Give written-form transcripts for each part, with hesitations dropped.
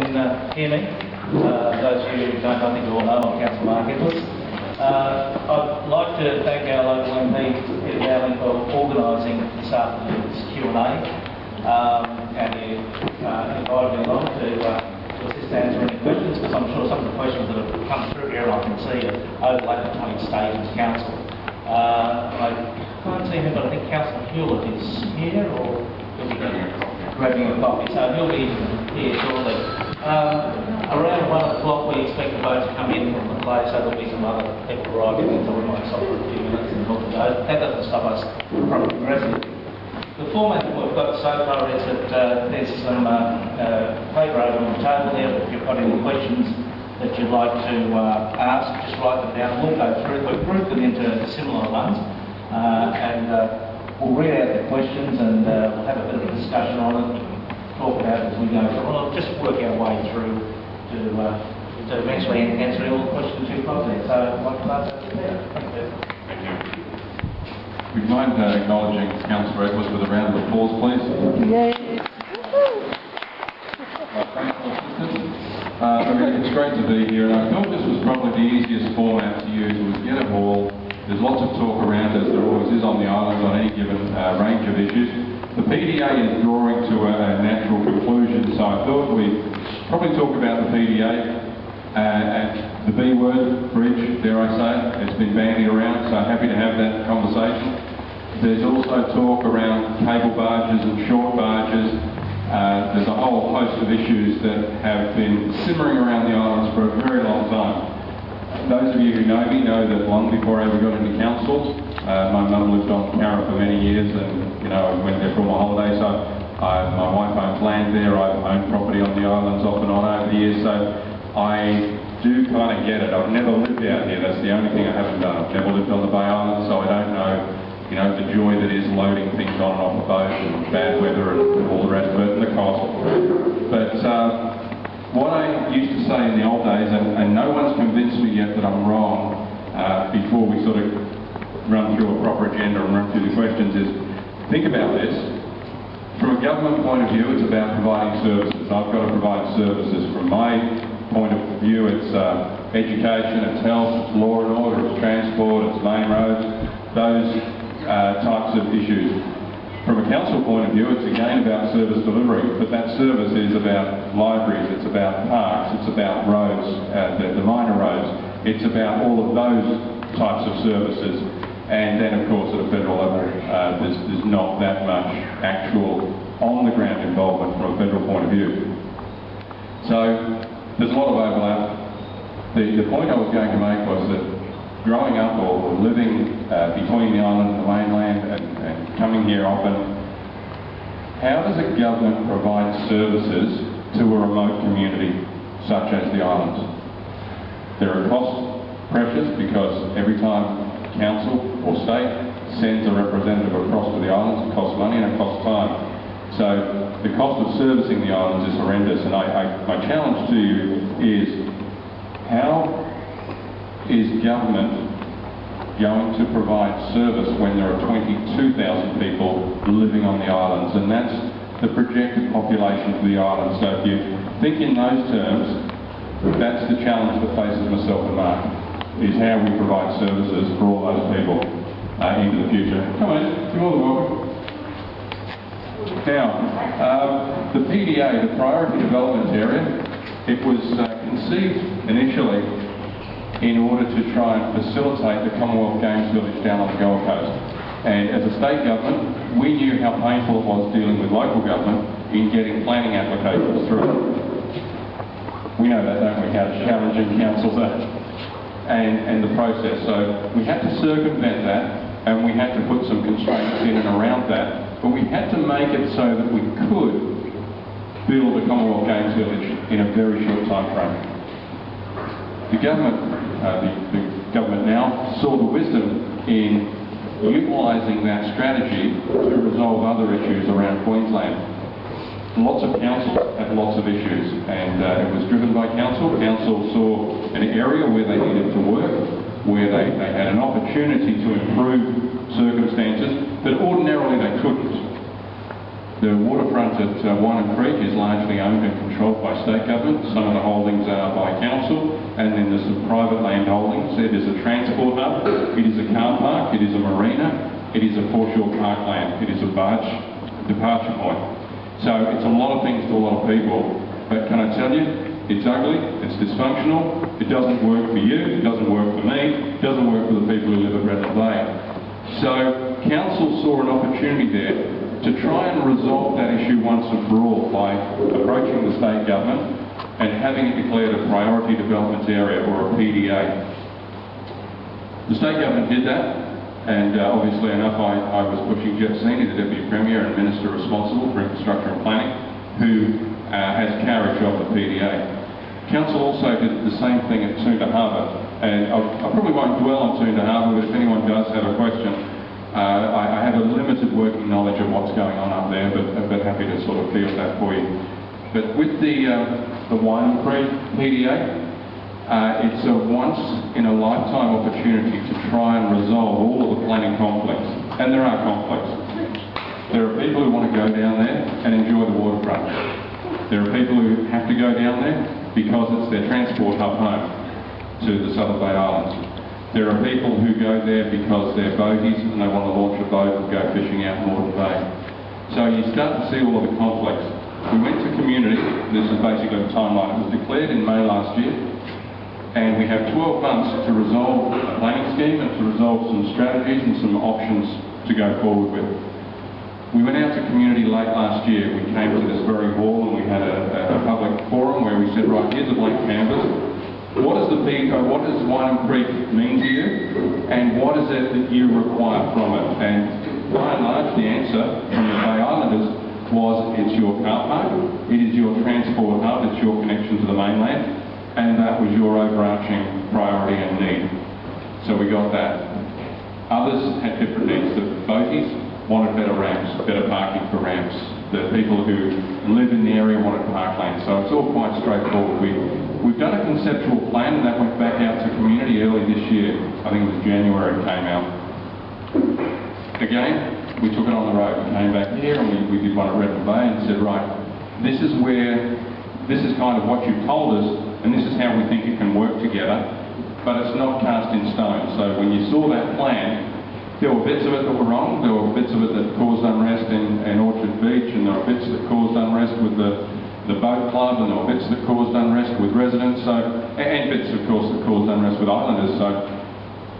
can hear me. Those of you who don't, I think you all know, I'm Councilor Mark Edwards. I'd like to thank our local MP, Peter Dowling, for organising this afternoon's Q&A, and he invited me along to assist answer any questions, because I'm sure some of the questions that have come through here, and I can see overlap between state and council. I can't see him, but I think Councilor Hewlett is here, or he'll be grabbing a coffee, so he'll be here shortly. Around 1 o'clock we expect the vote to come in from the place, so there'll be some other people arriving, so we might stop for a few minutes and talk to those. That doesn't stop us from progressing. The format that we've got so far is that there's some paper over on the table there. If you've got any questions that you'd like to ask, just write them down. We'll go through. We've grouped them into similar ones, and we'll read out the questions and we'll have a bit of a discussion on it, talk about it as we go through. We'll just work our way through to eventually answer all the questions you've got there. So I'd like to start there. Thank you. Thank you. Would you mind acknowledging Councilor Edwards with a round of applause, please? Yay. It's great to be here, and I thought this was probably the easiest format to use. It was get a hall. There's lots of talk around, as there always is on the island, on any given range of issues. The PDA is drawing to a natural conclusion, so I thought we'd probably talk about the PDA and the B word, bridge, dare I say. It's been bandied around, so happy to have that conversation. There's also talk around cable barges and short barges. There's a whole host of issues that have been simmering around the islands for a very long time. Those of you who know me know that long before I ever got into council, my mum lived on Carra for many years, and I went there for all my holidays. So my wife owns land there. I've owned property on the islands off and on over the years, so I do kind of get it. I've never lived out here. That's the only thing I haven't done. I've never lived on the Bay Islands, so I don't know, the joy that is loading things on and off a boat and bad weather and all the rest of it, and the cost. But what I used to say in the old days, and no one's convinced me yet that I'm wrong, before we sort of run through a proper agenda and run through the questions, is think about this. From a government point of view, it's about providing services. I've got to provide services. From my point of view, it's education, it's health, it's law and order, it's transport, it's main roads, those types of issues. From a council point of view, it's again about service delivery, but that service is about libraries, it's about parks, it's about roads, the minor roads, it's about all of those types of services. And then, of course, at a federal level, there's not that much actual on-the-ground involvement from a federal point of view. So there's a lot of overlap. The point I was going to make was that growing up or living between the island and the mainland and coming here often, how does a government provide services to a remote community such as the islands? There are cost pressures because every time council or state sends a representative across to the islands, it costs money and it costs time. So the cost of servicing the islands is horrendous, and my challenge to you is, how is government going to provide service when there are 22,000 people living on the islands, and that's the projected population for the islands. So if you think in those terms, that's the challenge that faces myself and Mark, is how we provide services for all those people into the future. Come on, you're more than welcome. Now, the PDA, the Priority Development Area, it was conceived initially in order to try and facilitate the Commonwealth Games Village down on the Gold Coast. And as a state government, we knew how painful it was dealing with local government in getting planning applications through. We know that, don't we, how challenging councils are and the process. So we had to circumvent that, and we had to put some constraints in and around that, but we had to make it so that we could build a Commonwealth Games Village in a very short time frame. The government now saw the wisdom in utilising that strategy to resolve other issues around Queensland. Lots of councils had lots of issues, and it was driven by council. Council saw an area where they needed to work, where they had an opportunity to improve circumstances that ordinarily they couldn't. The waterfront at Wynham Creek is largely owned and controlled by state government. Some of the holdings are by council, and then there's some private land holdings. It is a transport hub, it is a car park, it is a marina, it is a foreshore parkland, it is a barge departure point. So it's a lot of things to a lot of people, but can I tell you, it's ugly, it's dysfunctional, it doesn't work for you, it doesn't work for me, it doesn't work for the people who live at Redland Bay. So council saw an opportunity there to try and resolve that issue once and for all by approaching the state government and having it declared a priority development area, or a PDA. The state government did that, and obviously enough I was pushing Jeff Senior, the Deputy Premier and Minister responsible for infrastructure and planning, who has carriage of the PDA. Council also did the same thing at Toondah Harbour, and I probably won't dwell on Toondah Harbour, but if anyone does have a question, I have a limited working knowledge of what's going on up there, but happy to sort of field that for you. But with the Wynham Creek PDA, it's a once-in-a-lifetime opportunity to try and resolve all of the planning conflicts, and there are conflicts. There are people who want to go down there and enjoy the waterfront. There are people who have to go down there because it's their transport hub home to the Southern Bay Islands. There are people who go there because they're boaties and they want to launch a boat and go fishing out in Moreton Bay. So you start to see all of the conflicts. We went to community, this is basically the timeline, it was declared in May last year, and we have 12 months to resolve a planning scheme and to resolve some strategies and some options to go forward with. We went out to community late last year. We came to this very hall and we had a public forum where we said, right, here's a blank canvas. What does Wynham Creek mean to you, and what is it that you require from it? And by and large, the answer from the Bay Islanders was, it's your car park, it is your transport hub, it's your connection to the mainland, and that was your overarching priority and need. So we got that. Others had different needs. The boaties wanted better ramps, better parking for ramps. The people who live in the area wanted parkland. So it's all quite straightforward. We've done a conceptual plan, and that went back out to community early this year. I think it was January it came out. Again, we took it on the road. We came back here and we did one at Redland Bay and said, right, this is kind of what you've told us, and this is how we think it can work together, but it's not cast in stone. So when you saw that plan, there were bits of it that were wrong, there were bits of it that caused unrest in Orchard Beach, and there were bits that caused unrest with the boat club, and there were bits that caused unrest with residents, and bits of course that caused unrest with islanders. So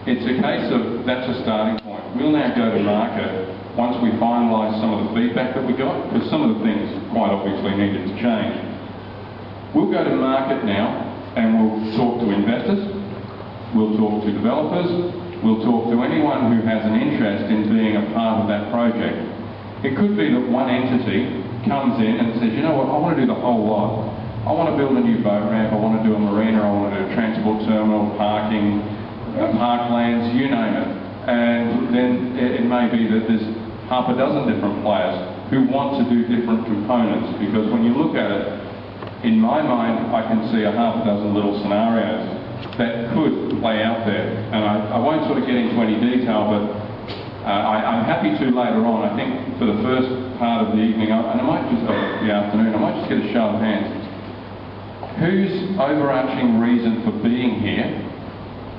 it's a case of, that's a starting point. We'll now go to market once we finalise some of the feedback that we got, because some of the things quite obviously needed to change. We'll go to market now and we'll talk to investors, we'll talk to developers, we'll talk to anyone who has an interest in being a part of that project. It could be that one entity comes in and says, you know what, I want to do the whole lot. I want to build a new boat ramp, I want to do a marina, I want to do a transport terminal, parking, parklands, you name it. And then it may be that there's half a dozen different players who want to do different components, because when you look at it, in my mind, I can see a half a dozen little scenarios that could play out there. And I won't sort of get into any detail, but I'm happy to later on. I think for the first part of the evening, and I might just, the afternoon, I might just get a show of hands. Whose overarching reason for being here,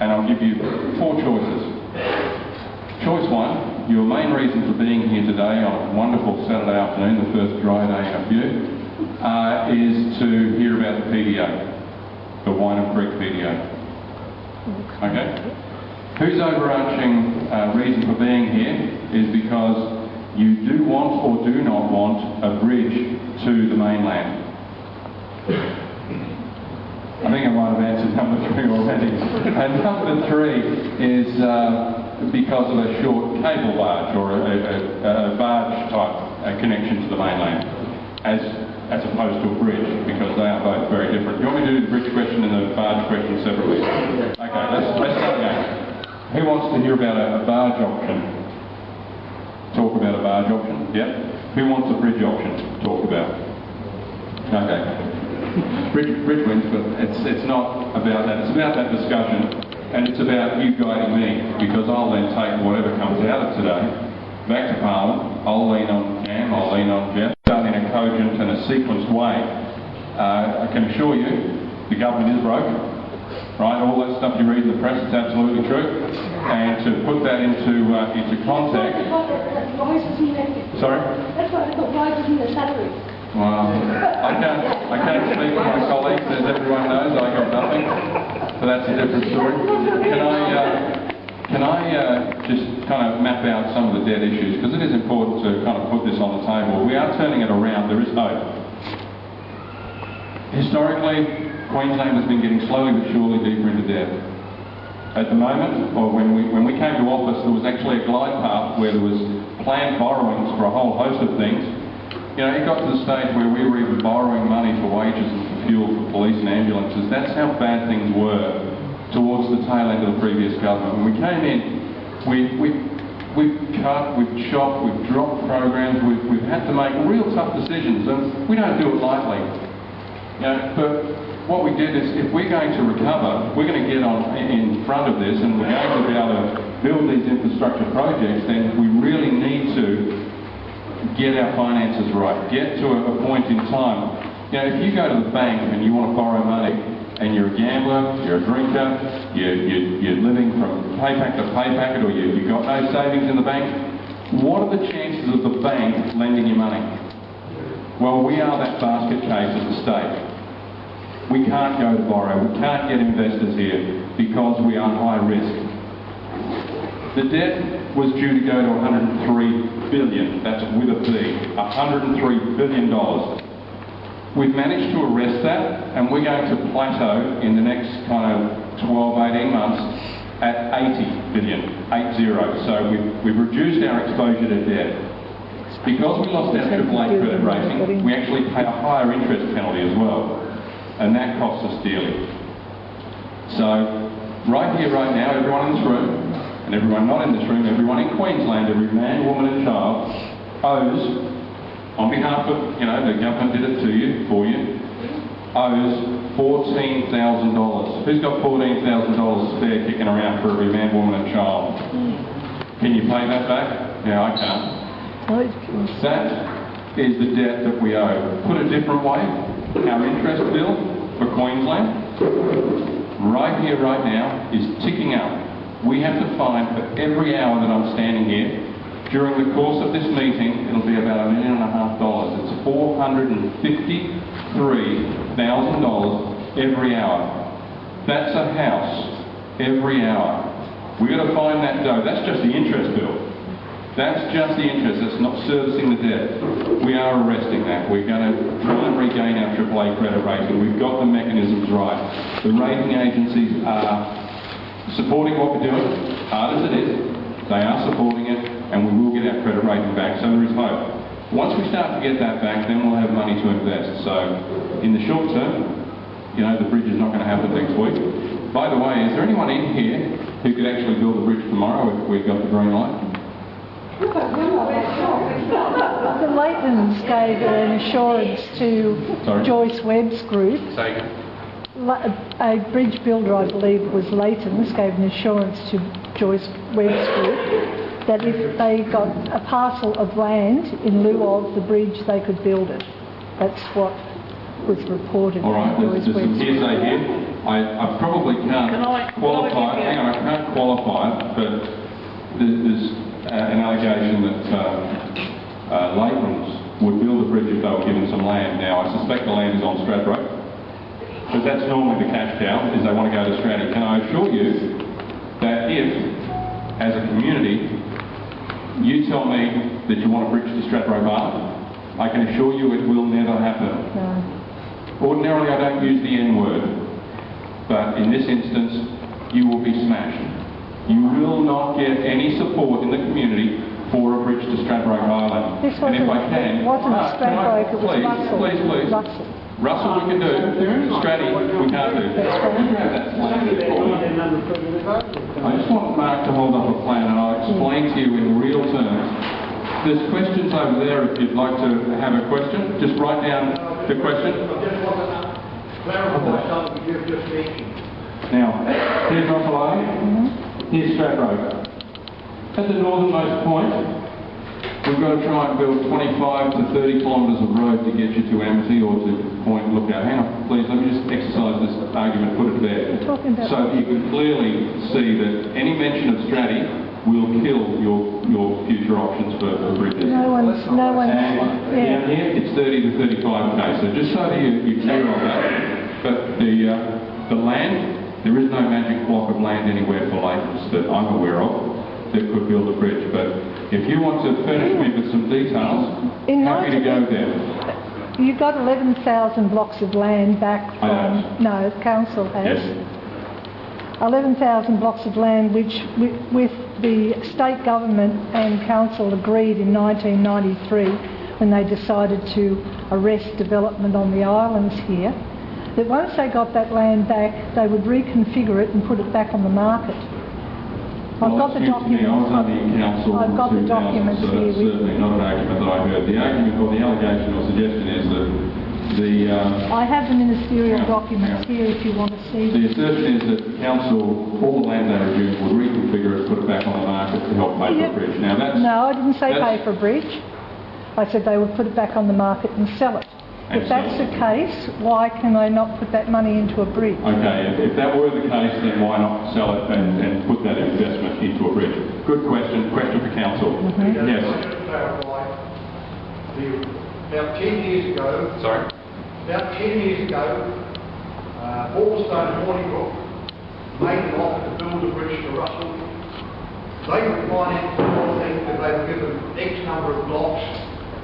and I'll give you 4 choices. Choice 1, your main reason for being here today on a wonderful Saturday afternoon, the first dry day in a few, is to hear about the PDA, the Wynham Creek PDA. Okay? Whose overarching reason for being here is because you do want or do not want a bridge to the mainland. I think I might have answered number 3 already. And number 3 is because of a short cable barge, or a barge type connection to the mainland, as opposed to a bridge, because they are both very different. Do you want me to do the bridge question and the barge question separately? Okay, let's start again. Who wants to hear about a barge option? Talk about a barge option? Yep. Who wants a bridge option? Talk about. Okay. Bridge wins, but it's not about that. It's about that discussion, and it's about you guiding me, because I'll then take whatever comes out of today back to Parliament. I'll lean on Cam, I'll lean on Jeff. done in a cogent and a sequenced way. I can assure you, the government is broken. Right, all that stuff you read in the press is absolutely true. And to put that into context... Sorry? That's why I thought, why wasn't there salary? Well, I can't speak for my colleagues, as everyone knows, I got nothing. So that's a different story. Can I just kind of map out some of the debt issues? Because it is important to kind of put this on the table. We are turning it around, there is hope. Historically, Queensland has been getting slowly but surely deeper into debt. At the moment, or when we came to office, there was actually a glide path where there was planned borrowings for a whole host of things. You know, it got to the stage where we were even borrowing money for wages and for fuel for police and ambulances. That's how bad things were towards the tail end of the previous government. When we came in, we've cut, we've chopped, we've dropped programs, we've had to make real tough decisions, and we don't do it lightly. You know, but what we did is, if we're going to recover, we're going to get on in front of this, and we're going to be able to build these infrastructure projects, then we really need to get our finances right, get to a point in time. You know, if you go to the bank and you want to borrow money, and you're a gambler, you're a drinker, you're living from pay packet to pay packet, or you've got no savings in the bank, what are the chances of the bank lending you money? Well, we are that basket case of the state. We can't go to borrow, we can't get investors here because we are high risk. The debt was due to go to $103 billion, that's with a B, $103 billion. We've managed to arrest that, and we're going to plateau in the next kind of 12, 18 months at 80 billion, 80. So we've reduced our exposure to debt. Because we lost our AAA credit rating, we actually pay a higher interest penalty as well, and that costs us dearly. So, right here, right now, everyone in this room, and everyone not in this room, everyone in Queensland, every man, woman and child owes, on behalf of, you know, the government did it to you, for you, owes $14,000. Who's got $14,000 spare kicking around for every man, woman and child? Can you pay that back? Yeah, I can't. That is the debt that we owe. Put a different way, our interest bill for Queensland, right here, right now, is ticking up. We have to find, for every hour that I'm standing here, during the course of this meeting, it'll be about $1.5 million. It's $453,000 every hour. That's a house every hour. We've got to find that dough. That's just the interest bill. That's just the interest. That's not servicing the debt. We are arresting that. We're going to try and regain our AAA credit rating. We've got the mechanisms right. The rating agencies are supporting what we're doing, hard as it is. They are supporting it, and we will get our credit rating back, so there is hope. Once we start to get that back, then we'll have money to invest. So, in the short term, you know, the bridge is not going to happen next week. By the way, is there anyone in here who could actually build the bridge tomorrow if we got the green light? The Redlands gave an assurance to Joyce Webb's group. Say A bridge builder, I believe, was Leighton's, gave an assurance to Joyce Webb's group that if they got a parcel of land in lieu of the bridge, they could build it. That's what was reported. All right, there's some hearsay here. I probably can't qualify. Hang on, I can't qualify it, but there's an allegation that Leighton's would build a bridge if they were given some land. Now, I suspect the land is on Stradbroke. But that's normally the cash cow, is they want to go to Stratty. Can I assure you that if, as a community, you tell me that you want a bridge to Stradbroke Island, I can assure you it will never happen. No. Ordinarily I don't use the N word, but in this instance, you will be smashed. You will not get any support in the community for a bridge to Stradbroke Island. This wasn't, and if I can, it wasn't Stradbroke, it was Russell. Please. Russell we can do, Stratty we can't do. I just want Mark to hold up a plan and I'll explain to you in real terms. There's questions over there if you'd like to have a question. Just write down the question. Now, here's Russell Island, here's Stradbroke. At the northernmost point, we've got to try and build 25 to 30 kilometres of road to get you to Amity or to Point Lookout. Hang on, please, let me just exercise this argument, put it there. So you can clearly see that any mention of Stratty will kill your future options for bridges. No one's, And down here, it's 30 to 35k. So just so that you're clear on that. But the land, there is no magic block of land anywhere for Lakers that I'm aware of that could build a bridge. But if you want to furnish me with some details, happy to go there. You got 11,000 blocks of land back from... No, Council has. Yes. 11,000 blocks of land which with the state government and council agreed in 1993 when they decided to arrest development on the islands here, that once they got that land back they would reconfigure it and put it back on the market. I've got the documents. I was only in council I've got the documents so here. that's certainly not an argument that I heard. The argument or the allegation or suggestion is that I have the ministerial documents here if you want to see them. The assertion is that the council, all the land they reviewed, would reconfigure it, put it back on the market to help pay for a bridge. Now that's... No, I didn't say pay for a bridge. I said they would put it back on the market and sell it. If that's the case, why can I not put that money into a bridge? Okay, if that were the case, then why not sell it and put that investment into a bridge? Good question. Question for council. Yes. About 10 years ago... Sorry? About 10 years ago, Ballstone and Hornibrook made an offer to build a bridge to Russell. They were financed the whole thing because they were given X number of blocks,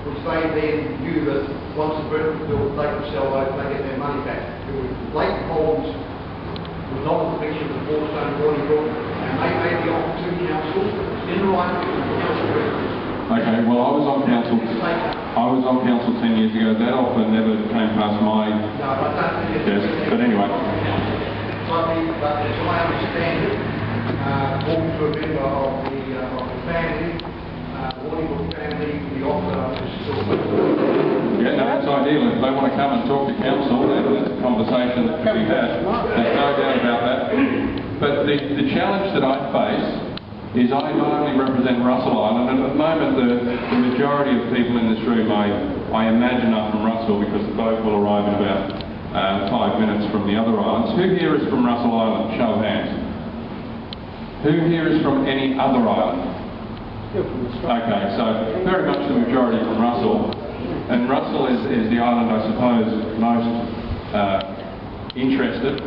which they then knew that once the bridge was built, they could sell those and they get their money back. It was Lake Holmes was not in the picture of Ballstone and Hornibrook, and they made the offer to council in writing to the council. Okay, well I was on council 10 years ago. That offer never came past my desk, but anyway. But as I understand it, talking to a member of the family, Hornibrook family, the offer is still... Yeah, no, that's ideal. If they want to come and talk to council, then that's a conversation that can be had. There's no doubt about that. But the challenge that I face is I not only represent Russell Island, and at the moment the majority of people in this room I imagine are from Russell because the boat will arrive in about 5 minutes from the other islands. Who here is from Russell Island? Show of hands. Who here is from any other island? Okay, so very much the majority from Russell. And Russell is the island I suppose most interested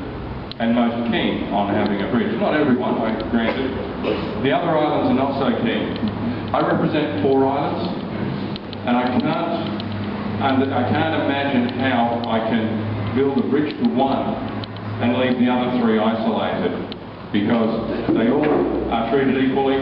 and most keen on having a bridge. Not everyone, I grant it. The other islands are not so keen. I represent 4 islands, and I can't imagine how I can build a bridge to one and leave the other 3 isolated, because they all are treated equally,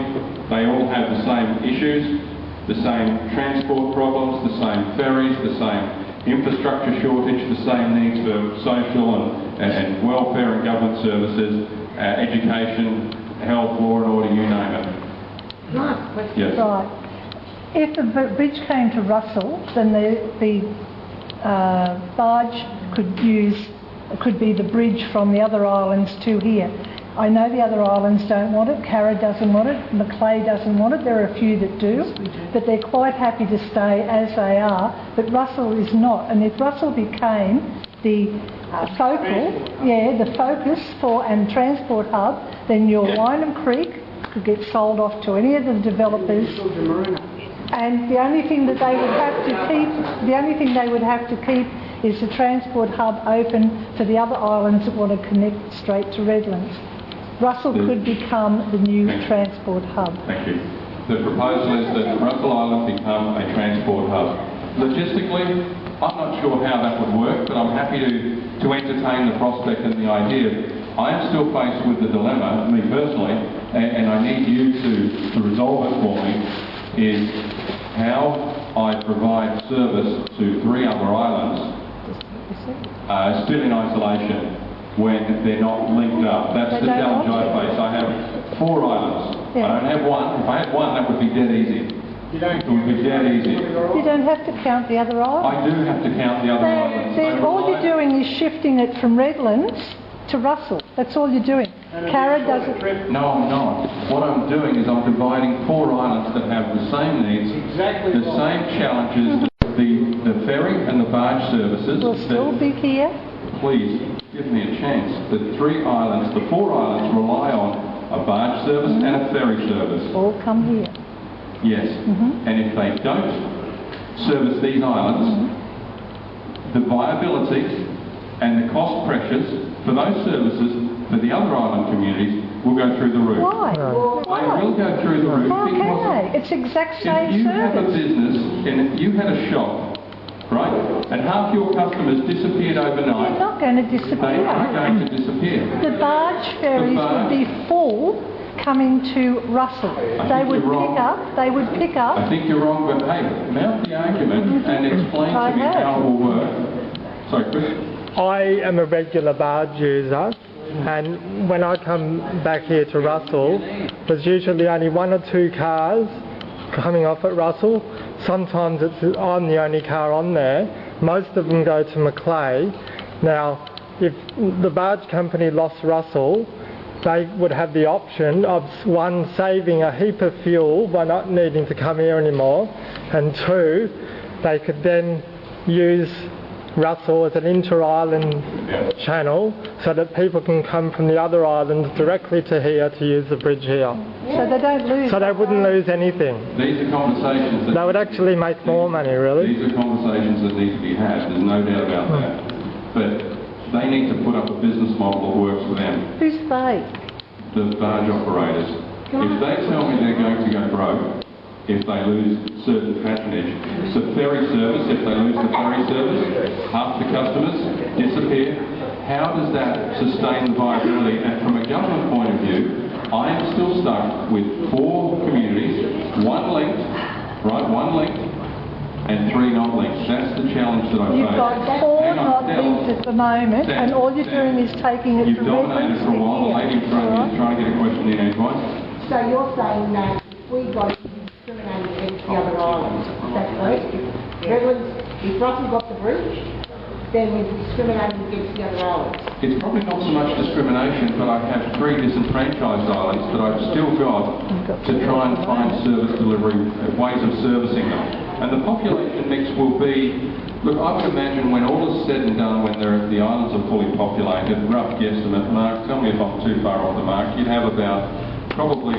they all have the same issues, the same transport problems, the same ferries, the same infrastructure shortage, the same needs for social and welfare and government services, education, health, law and order, you name it. Yes. Right. If the bridge came to Russell, then the barge could be the bridge from the other islands to here. I know the other islands don't want it, Carra doesn't want it, Macleay doesn't want it, there are a few that do, but they're quite happy to stay as they are, but Russell is not. And if Russell became the focus for and transport hub, then your Wyndham Creek could get sold off to any of the developers, and the only thing that they would have to keep is the transport hub open for the other islands that want to connect straight to Redlands. Russell could become the new transport hub. Thank you. The proposal is that Russell Island become a transport hub. Logistically, I'm not sure how that would work, but I'm happy to entertain the prospect and the idea. I am still faced with the dilemma, me personally, and I need you to resolve it for me, is how I provide service to 3 other islands still in isolation when they're not linked up. That's the challenge I face. I have 4 islands. Yeah. I don't have 1. If I had 1, that would be dead easy. It would be dead easy. You don't have to count the other islands. I do have to count the other islands. All you're doing is shifting it from Redlands to Russell. That's all you're doing. Cara does it. No, I'm not. What I'm doing is I'm dividing 4 islands that have the same needs, the same challenges, the ferry and the barge services. Will still be here. Please, give me a chance. The 4 islands rely on a barge service and a ferry service. All come here. Yes. And if they don't service these islands, the viability and the cost pressures for those services for the other island communities will go through the roof. Why? They will go through the roof How because can they? It's exact same if you have a service. business and if you had a shop, right, and half your customers disappeared They're overnight, not going to they disappear. are going to disappear. The barge ferries would be full coming to Russell. They would pick up. I think you're wrong, but hey, mount the argument and explain to me how it will work. Sorry, Chris? I am a regular barge user, and when I come back here to Russell, there's usually only 1 or 2 cars coming off at Russell. Sometimes I'm the only car on there. Most of them go to Macleay. Now, if the barge company lost Russell, they would have the option of 1, saving a heap of fuel by not needing to come here anymore, and 2, they could then use Russell as an inter-island channel so that people can come from the other islands directly to here to use the bridge here. So they don't lose. So they wouldn't lose anything. These are conversations that... They would actually make more money, really. These are conversations that need to be had, there's no doubt about that. But they need to put up a business model that works for them. Who's they? The barge operators. If they tell me they're going to go broke, if they lose certain patronage, the ferry service, if they lose the ferry service, half the customers disappear. How does that sustain the viability? And from a government point of view, I am still stuck with 4 communities, 1 linked, right, 1 linked, and 3 not linked. That's the challenge that I face. You've got 4 not linked at the moment, and all you're doing is taking it You've from dominated for a while. The lady in front of you is trying to get a question in edgewise. So you're saying that if we got discriminated against the other islands, is that correct? Redlands, if Russell got the bridge, then we'd be discriminating against the other islands. It's probably not so much discrimination, but I have 3 disenfranchised islands that I've still got to try and find service delivery, ways of servicing them. And the population mix will be, look, I would imagine when all is said and done, when the islands are fully populated, rough guesstimate, Mark, tell me if I'm too far off the mark, you'd have about probably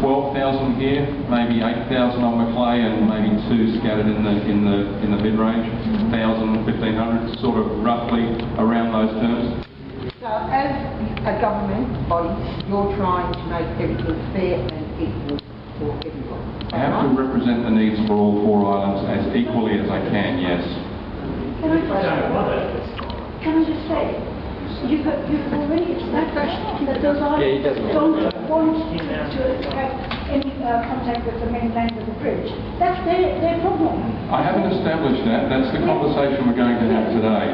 12,000 here, maybe 8,000 on Macleay, and maybe 2 scattered in the mid-range, 1,000, 1,500, sort of roughly around those terms. So as a government body, you're trying to make everything fair and equal for everyone. I have to represent the needs for all 4 islands as equally as I can, yes. Can I just say, you've already established that those islands don't want to have any contact with the mainland of the bridge. That's their problem. I haven't established that. That's the conversation we're going to have today.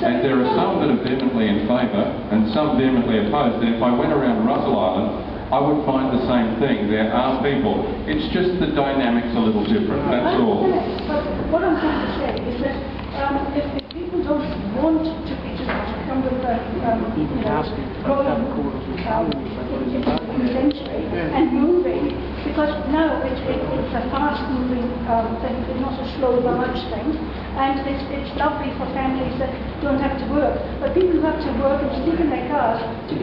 And there are some that are vehemently in favour and some vehemently opposed. And if I went around Russell Island, I would find the same thing. There are people. It's just the dynamics a little different, that's all. But what I'm trying to say is that if people don't want to come with eventually and moving, because now it's a fast-moving thing, it's not a slow large thing, and it's lovely for families that don't have to work, but people who have to work and sleep in their cars to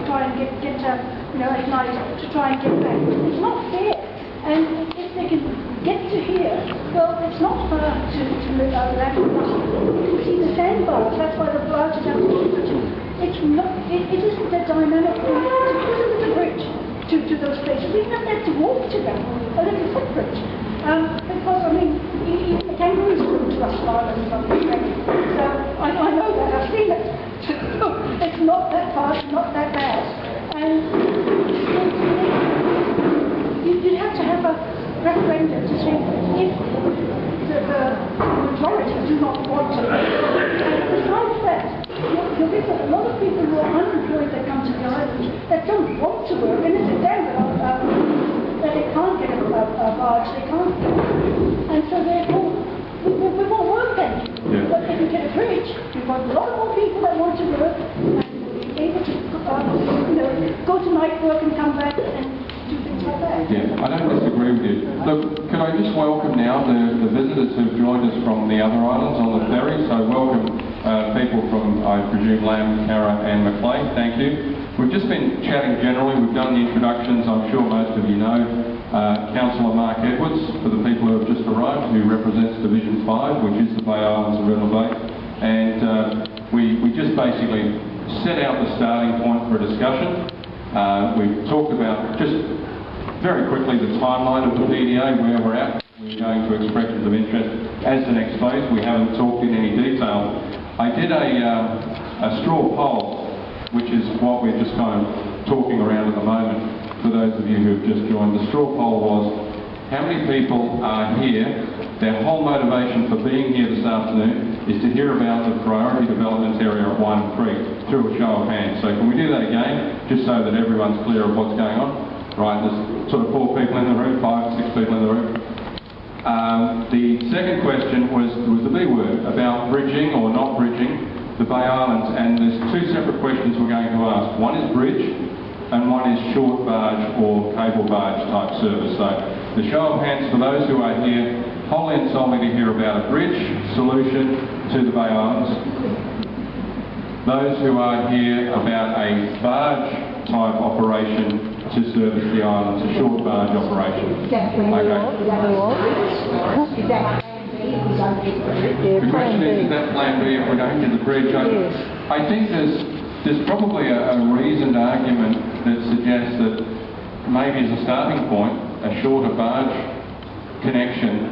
try and get at night to try and get back. It's not fair. And if they can get to here, well, it's not far to live out of Russell. You can see the sandbars, that's why the barges have to It's not, it isn't the dynamic thing to put the bridge to those places. We don't have to walk to them, a little footbridge. Because, I mean, even the kangaroos go to Russell Island and something. So I know that, I've seen it. It's not that far, it's not that bad. And you'd have to have a referendum to say if the majority do not want to. And besides that, you'll get a lot of people who are unemployed that come to the island that don't want to work, and it's a damn that they can't get a barge, they can't. And so therefore, we won't work then. Yeah. But if you get a bridge, you've got a lot more people that want to work, and able to, go to night work and come back and do things like that. Yeah, I don't disagree with you. Look, can I just welcome now the visitors who've joined us from the other islands on the ferry. So welcome people from, I presume, Lamb, Carra and Macleay. Thank you. We've just been chatting generally. We've done the introductions. I'm sure most of you know Councilor Mark Edwards, for the people who have just arrived, who represents Division 5, which is the Bay Islands of Redland Bay. And we just basically set out the starting point for a discussion. We've talked about, just very quickly, the timeline of the PDA, where we're at. We're going to expressions of interest as the next phase. We haven't talked in any detail. I did a straw poll, which is what we're just kind of talking around at the moment, for those of you who have just joined. The straw poll was, how many people are here, their whole motivation for being here this afternoon is to hear about the priority development area at Wine Creek, through a show of hands. So can we do that again, just so that everyone's clear of what's going on? Right, there's sort of 4 people in the room, 5, 6 people in the room. The second question was the B word, about bridging or not bridging the Bay Islands, and there's 2 separate questions we're going to ask. One is bridge, and one is short barge or cable barge type service. So the show of hands for those who are here wholly and solely to hear about a bridge solution to the Bay Islands. Those who are here about a barge type operation to service the islands, a short barge operation. The question is that plan B if we don't get the bridge? I think there's probably a reasoned argument that suggests that maybe as a starting point, a shorter barge connection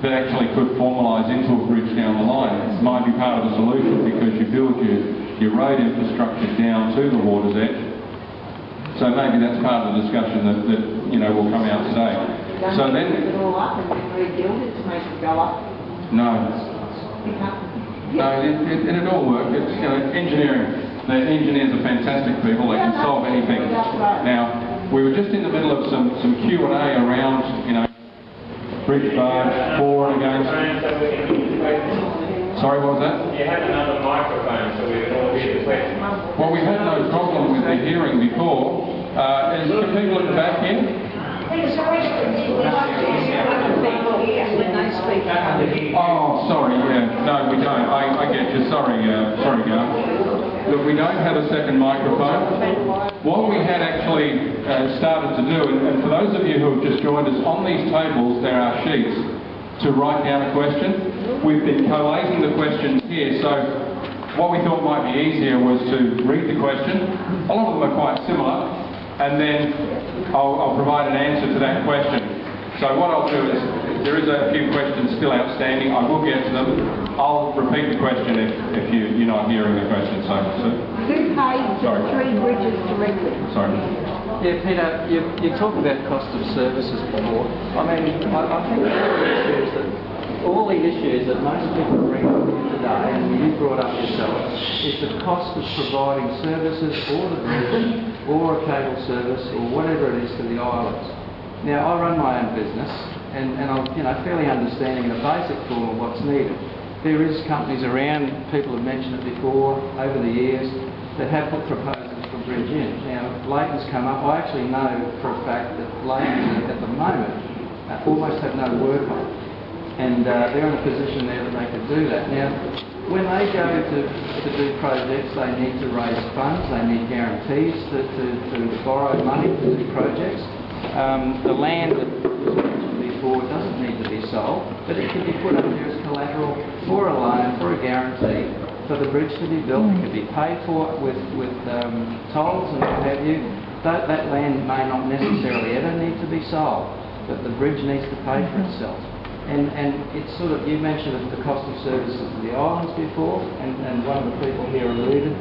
that actually could formalise into a bridge down the line might be part of the solution, because you build your road infrastructure down to the water's edge. So maybe that's part of the discussion that will come out today. So then, it all up and rebuild it to make it go up. no, it'd all work. It's engineering. The engineers are fantastic people. They can solve anything. Now, we were just in the middle of some Q&A around bridge barge for and against. Sorry, what was that? You had another microphone so we could all hear the question. Well, we had no problem with the hearing before. Is the people at the back in? Oh, sorry, yeah. No, we don't. I get you. Sorry, Gar. Look, we don't have a second microphone. What we had actually started to do, and for those of you who have just joined us, on these tables there are sheets to write down a question. We've been collating the questions here, so what we thought might be easier was to read the question. A lot of them are quite similar, and then I'll provide an answer to that question. So what I'll do is, there is a few questions still outstanding. I will get to them. I'll repeat the question if you're not hearing the question. So Who paid for 3 bridges to Redland? sorry. Yeah, Peter, you talked about cost of services before. I mean, I think all the issues that most people bring up here today, and you brought up yourself, is the cost of providing services or the bridge or a cable service or whatever it is to the islands. Now, I run my own business, and I'm fairly understanding the basic form of what's needed. There is companies around, people have mentioned it before, over the years, that have put proposals for bridge in. Now, Leighton's come up. I actually know for a fact that Leighton at the moment almost have no work on, and they're in a position there that they could do that. Now, when they go to do projects, they need to raise funds, they need guarantees to borrow money to do projects. The land that was mentioned before doesn't need to be sold, but it can be put up there as collateral for a loan, for a guarantee, for the bridge to be built. It can be paid for with tolls and what have you. That land may not necessarily ever need to be sold, but the bridge needs to pay for itself. And it's sort of, you mentioned the cost of services to the islands before, and one of the people here alluded.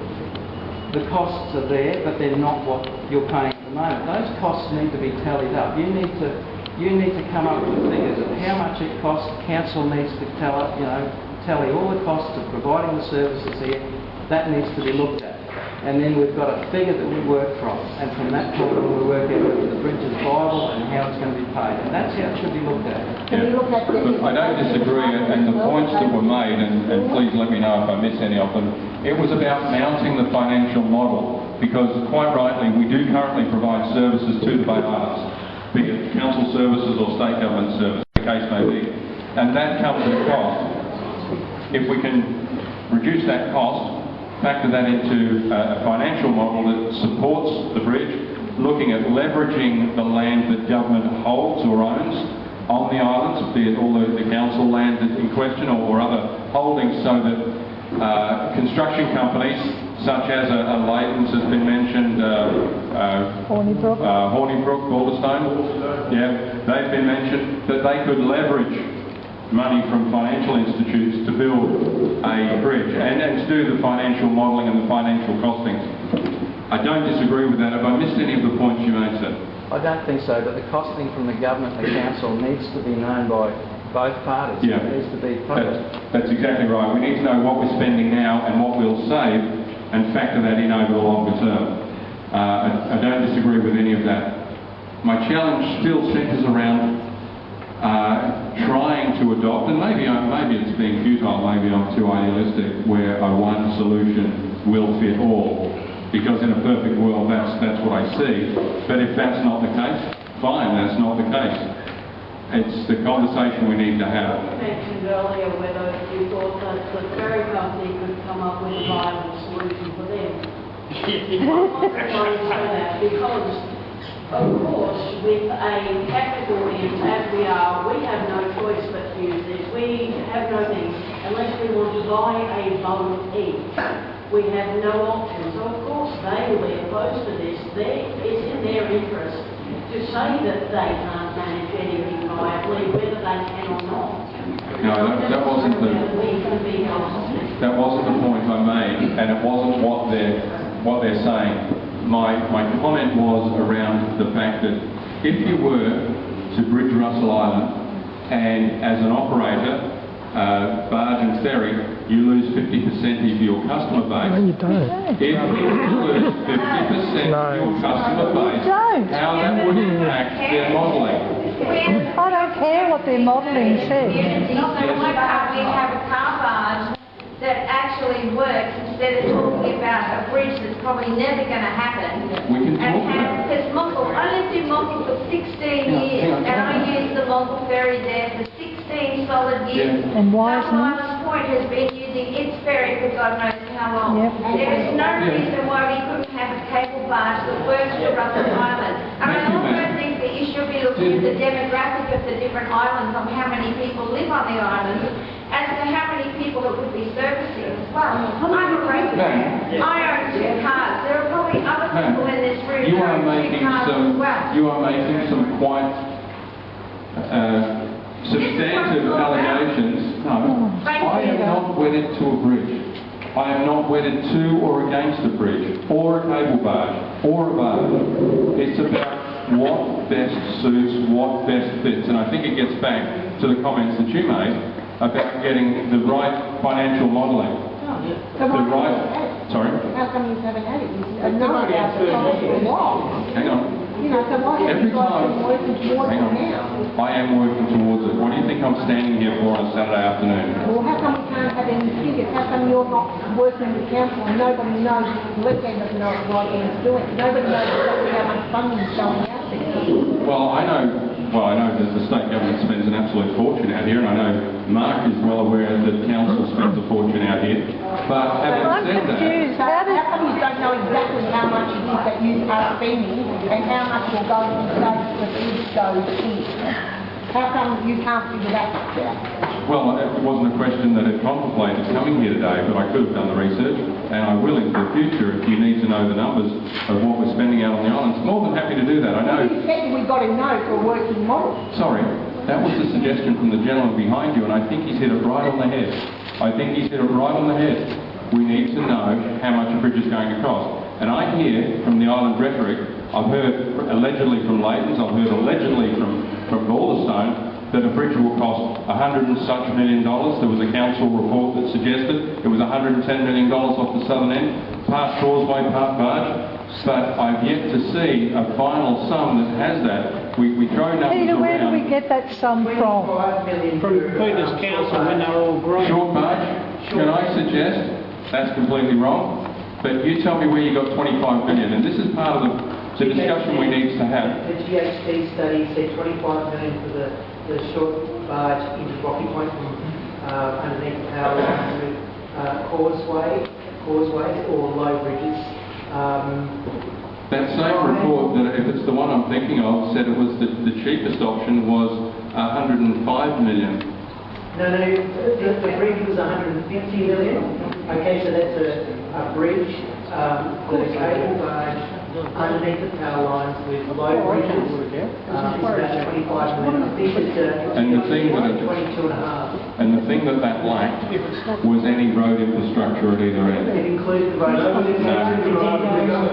The costs are there, but they're not what you're paying at the moment. Those costs need to be tallied up. You need to come up with figures of how much it costs. Council needs to tally all the costs of providing the services here. That needs to be looked at. and then we've got a figure that we work from, and from that point on we work out whether the bridge is viable and how it's going to be paid, and that's how it should be looked at. Can we look at the... Look, I don't disagree, and the points that were made, and please let me know if I miss any of them, it was about mounting the financial model, because quite rightly we do currently provide services to the Bay Islands, be it council services or state government services, the case may be, and that comes at a cost. If we can reduce that cost, factor that into a financial model that supports the bridge, looking at leveraging the land that government holds or owns on the islands, be it all the council land in question or other holdings, so that construction companies such as Leighton's has been mentioned, Hornybrook, Balderstone, yeah, they've been mentioned, that they could leverage money from financial institutes to build a bridge and to do the financial modelling and the financial costings. I don't disagree with that. Have I missed any of the points you made, sir? I don't think so, but the costing from the government and the council needs to be known by both parties. Yeah. It needs to be public. That's exactly right. We need to know what we're spending now and what we'll save and factor that in over the longer term. I don't disagree with any of that. My challenge still centres around trying to adopt, and maybe it's being futile, maybe I'm too idealistic, where a one solution will fit all. Because in a perfect world, that's what I see. But if that's not the case, fine, that's not the case. It's the conversation we need to have. You mentioned earlier whether you thought that the ferry company could come up with a viable solution for them. Because, of course, with a capital in as we are, we have no choice but to use this. We have no thing unless we want to buy a boat each. We have no option. So of course they will be opposed to this. It's in their interest to say that they can't manage anything viably, whether they can or not. No, that wasn't the point I made, and it wasn't what they're saying. My comment was around the fact that if you were to bridge Russell Island, and as an operator, barge and ferry, you lose 50% of your customer base. No, you don't. If you lose 50% of your customer base, how that would impact their modelling. I don't care what their modelling says. Why can't we have a car barge that actually works instead of talking about a bridge that's probably never going to happen? We can talk about it. Because I lived in Mockle for 16 years, and I used the Mockle ferry there for 16 solid years. Yeah. And why isn't it? Island Point has been using its ferry for God knows how long. Yep. There is no reason why we couldn't have a cable barge that works for Russell Island. And I also think that you should be looking at the demographic of the different islands, on how many people live on the islands, as to how many people it would be servicing as well. I'm a resident. I own 2 cars. There are probably other people in this room you that are own 2 making cars as well. you are making some quite substantive allegations. No, I am not wedded to a bridge. I am not wedded to or against a bridge, or a cable barge, or a barge. It's about what best suits, what best fits, and I think it gets back to the comments that you made about getting the right financial modelling. Sorry? How come you haven't had it? You know about the cost for a while. Hang on. You know, so why haven't you guys been working towards it now? I am working towards it. What do you think I'm standing here for on a Saturday afternoon? Well, how come we can't have any figures? How come you're not working with the council and nobody knows, Redland doesn't know what Redland's doing? Nobody knows exactly how much funding is going out there. Well, I know that the state government spends an absolute fortune out here, and I know Mark is well aware that council spends a fortune out here. But having said that... So how come you don't know exactly how much it is that you are spending and how much will go in state for bridge goes in? How come you can't figure that out? Well, it wasn't a question that had contemplated coming here today, but I could have done the research, and I will into the future if you need to know the numbers of what we're spending out on the islands. More than happy to do that. I know... You said we've got to know for a working model. Sorry, that was a suggestion from the gentleman behind you, and I think he's hit it right on the head. I think he's hit it right on the head. We need to know how much a bridge is going to cost. And I hear from the island rhetoric, I've heard allegedly from Leighton's, I've heard allegedly from Balderstone, that a bridge will cost $100 and such million. There was a council report that suggested it was $150 $110 million off the southern end, part causeway, part barge, but I've yet to see a final sum that has that. We throw numbers Peter, around. where do we get that sum from? From Peter's council when they're all green. Short barge, can I suggest, that's completely wrong, but you tell me where you got 25 million, and this is part of the discussion we need to have. The GHD study said 25 million for the short barge into Rocky Point from underneath the power line to causeways or low bridges. That same report, that if it's the one I'm thinking of, said it was the cheapest option was 105 million. No, the bridge was 150 million. Okay, so that's a bridge, the cable barge underneath the power lines with low bridges is about 25 million. I think it's And the thing that 22 and a half. And the thing that lacked was any road infrastructure at either end. It included the road.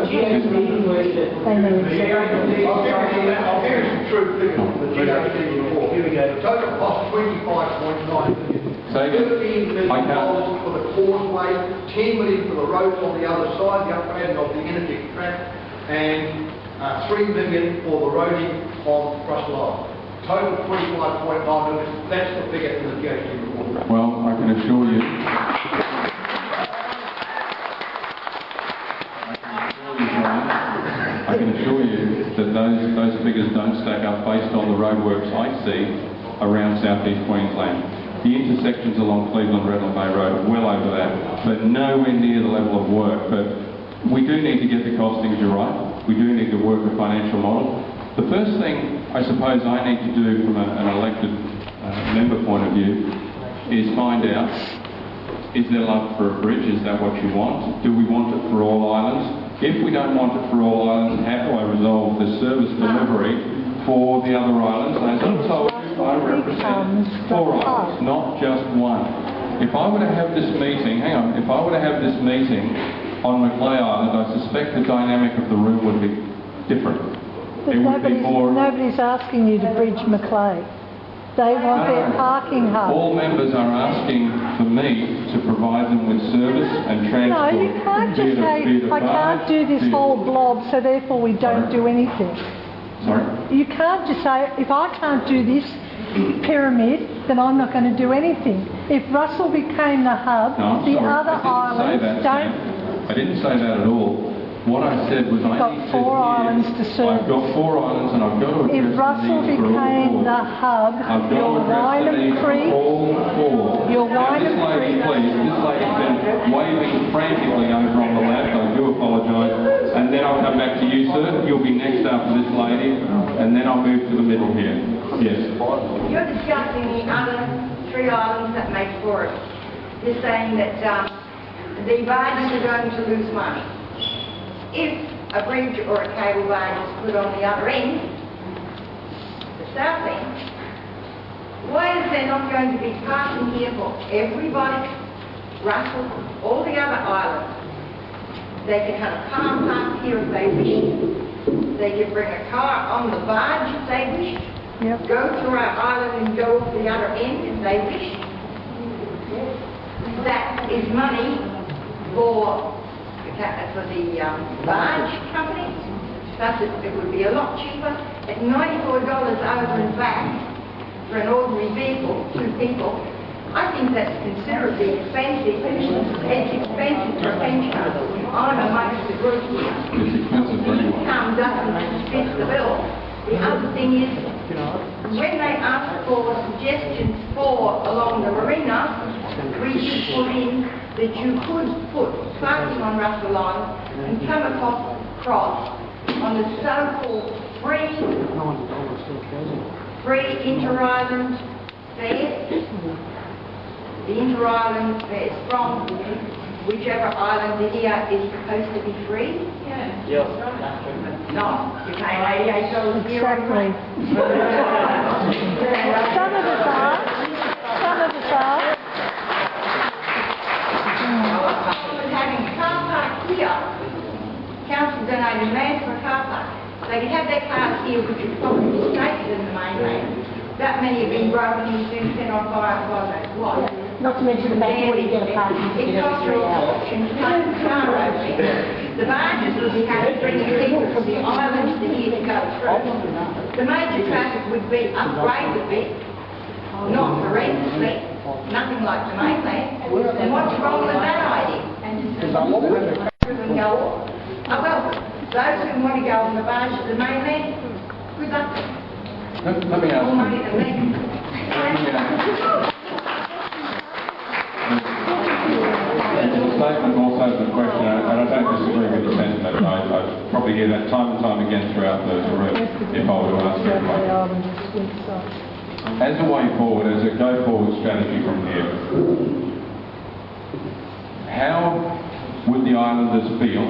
GHD included it. I'll give you some true figures from the GHD report. Here we go. The total cost 25.9 million. Say again. $13 million I can't. for the causeway, 10 million for the roads on the other side, the upper end of the interdict track, and 3 million for the roading of Russell Island. Total 25.9 million. That's the figure in the GHD report. Well, I can assure you. I can assure you that those figures don't stack up based on the roadworks I see around southeast Queensland. The intersections along Redland Bay Road are well over that, but nowhere near the level of work. But we do need to get the costings, you're right. We do need to work a financial model. The first thing I suppose I need to do from an elected member point of view is find out, is there love for a bridge? Is that what you want? Do we want it for all islands? If we don't want it for all islands, how do I resolve the service delivery for the other islands? As I'm told, I represent 4 islands, not just one. If I were to have this meeting, if I were to have this meeting on Macleay Island, I suspect the dynamic of the room would be different. But It would be more... nobody's asking you to bridge Macleay. They want their parking hub. All members are asking for me to provide them with service and transport. No, you can't just say, I can't do this whole blob, so therefore we don't do anything. Sorry? You can't just say, if I can't do this pyramid, then I'm not going to do anything. If Russell became the hub, No, the sorry. other islands don't... I didn't say that at all. What I said was You've got 4 islands to serve. I've got 4 islands and I've got to address If Russell the needs for all became 4. the hub, I've got your to address the Wyndham needs for Creek, all 4. your Now, Wyndham this lady, Creek... please, this lady's been waving frantically over on the left. I do apologise. And then I'll come back to you, sir. You'll be next after this lady. And then I'll move to the middle here. Yes. You're discussing the other 3 islands that make 4. You're saying that the barges are going to lose money. If a bridge or a cable barge is put on the other end, the south end, why is there not going to be parking here for everybody, Russell, all the other islands? They can have a car parked here if they wish. They can bring a car on the barge if they wish. Yep. Go to our island and go off the other end if they wish. That is money for the barge company. Thus it would be a lot cheaper at $94 over and back for an ordinary vehicle, 2 people. I think that's considerably expensive. It's expensive for a pensioner. I'm amongst the group here. It's expensive for anyone. Income doesn't fit the bill. The other thing is, when they ask for suggestions for along the marina, we did put in that you could put parking on Russell Island and come across on the so-called free inter-island fares. The inter-island fares from whichever island here is supposed to be free. Yeah. No, you pay $88 a year. Exactly. Some of us are. Some of us are. Having a car park here, council donated land for a car park. They could have their cars here, which would probably be safer than the mainland. That many have been broken into, set on fire, God knows what. Not to mention the fact that when you get a parking ticket It costs every you 3 a hours. fortune to take the car over. The barges will be having to bring people from the islands to here to go through. The major traffic would be upgraded a bit, not horrendously, nothing like the mainland. And what's wrong with that idea? And go off. Oh well, those who want to go on the barge to the mainland, good luck. Let me ask More money you. than me. The statement also the question, and I don't disagree with the sentiment. I probably hear that time and time again throughout the room if I were to ask you. As a way forward, as a go-forward strategy from here, how would the islanders feel,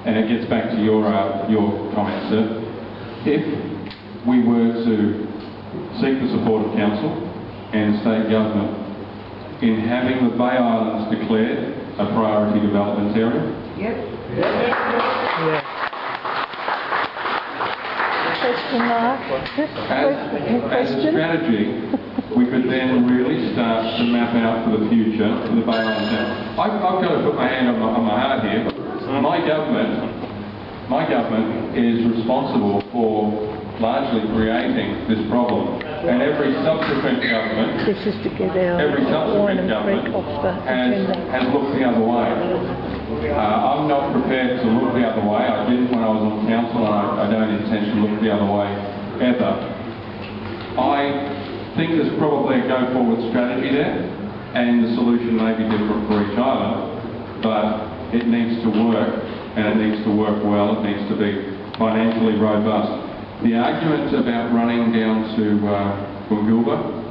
and it gets back to your comments, sir, if we were to seek the support of council and state government in having the Bay Islands declared a priority development area? Yep. Question mark. As a strategy, we could then really start to map out for the future for the Bay Islands. Now, I've got to put my hand on my heart here. My government is responsible for largely creating this problem, and every subsequent government has looked the other way. I'm not prepared to look the other way. I didn't when I was on council, and I don't intend to look the other way ever. I think there's probably a go-forward strategy there, and the solution may be different for each island, but it needs to work, and it needs to work well. It needs to be financially robust. The argument about running down to Woongoolba,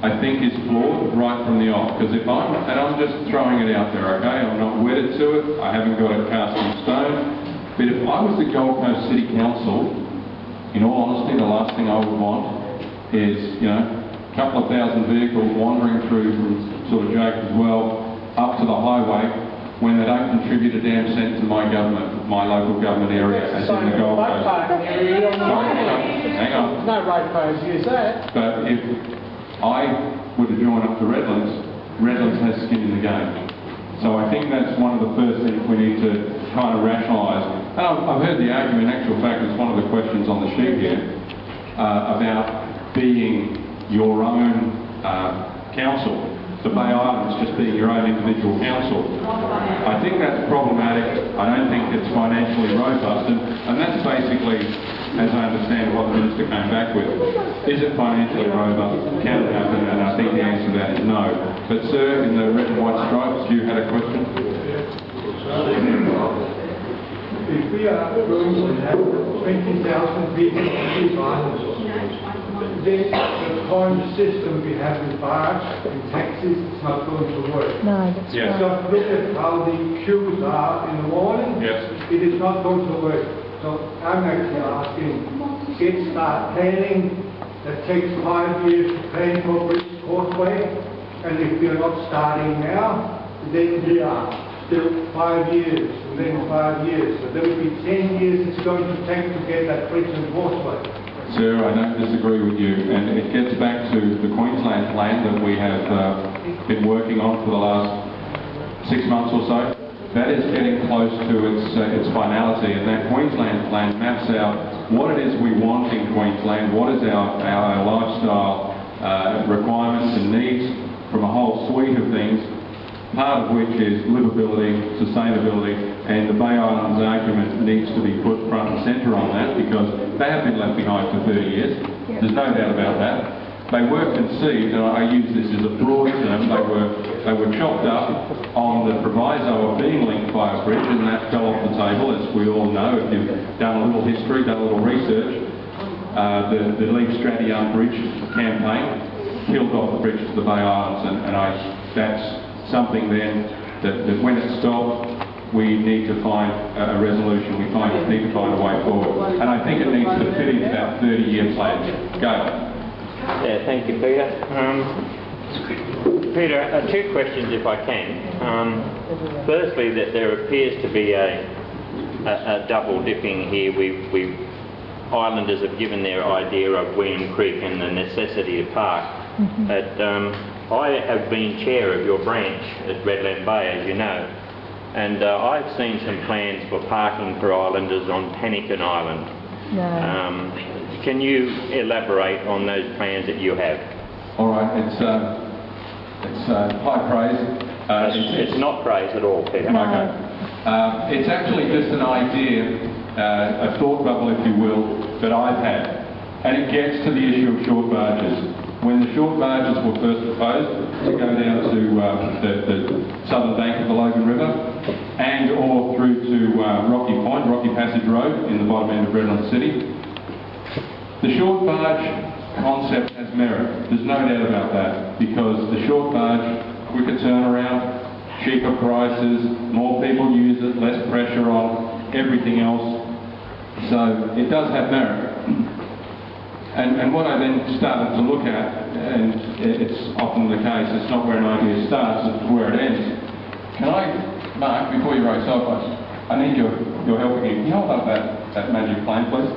I think is flawed right from the off, because if I'm just throwing it out there, okay, I'm not wedded to it, I haven't got it cast in stone, but if I was the Gold Coast City Council, in all honesty, the last thing I would want is, you know, a couple of thousand vehicles wandering through from sort of Jake as well, up to the highway, when they don't contribute a damn cent to my government, my local government area, as in the Gold Coast. Hang on. No ratepayers use that. But if I were to join up to Redlands, Redlands has skin in the game. So I think that's one of the first things we need to kind of rationalise. And I've heard the argument, in actual fact, it's one of the questions on the sheet here, about being your own council. The Bay Islands just being your own individual council. I think that's problematic. I don't think it's financially robust, and that's basically, as I understand what the Minister came back with. Is it financially robust? Can it happen? And I think the answer to that is no. But sir, in the red and white stripes, you had a question? If we are going to have 20,000 people on these islands, then the current system we have in barge and taxis is not going to work. No, that's Yes. right. Just look at how the queues are in the morning. Yes. It is not going to work. So I'm actually asking, start planning. That takes 5 years to plan for Bridge Causeway. And if we are not starting now, then we are still 5 years, and then 5 years. So there will be 10 years it's going to take to get that bridge and causeway. Sir, I don't disagree with you, and it gets back to the Queensland plan that we have been working on for the last 6 months or so. That is getting close to its finality, and that Queensland plan maps out what it is we want in Queensland, what is our lifestyle requirements and needs from a whole suite of things, part of which is livability, sustainability, and the Bay Islands argument needs to be put front and centre on that, because they have been left behind for 30 years. There's no doubt about that. They were conceived, and I use this as a broad term, they were chopped up on the proviso of being linked by a bridge, and that fell off the table, as we all know. If you've done a little history, done a little research, the Leave Stradian Bridge campaign killed off the bridge to the Bay Islands, and that's something then that when it stopped, we need to find a resolution, we need to find a way forward. And I think it needs to fit into that 30-year plan. Go. Yeah, thank you, Peter. Peter, 2 questions if I can. Firstly, that there appears to be a double dipping here. Islanders have given their idea of William Creek and the necessity to park. But I have been chair of your branch at Redland Bay, as you know, and I've seen some plans for parking for islanders on Panican Island. No. Can you elaborate on those plans that you have? All right, it's high praise. It's not praise at all, Peter. No. Okay. It's actually just an idea, a thought bubble, if you will, that I've had. And it gets to the issue of short barges. When the short barges were first proposed to go down to the southern bank of the Logan River and or through to Rocky Passage Road in the bottom end of Redland City, the short barge concept has merit. There's no doubt about that, because the short barge, quicker turnaround, cheaper prices, more people use it, less pressure on everything else. So it does have merit. And what I then started to look at, and it's often the case, it's not where an idea starts, it's where it ends. Can I, Mark, before you row sideways, I need your help again. Can you hold up that magic plane, please?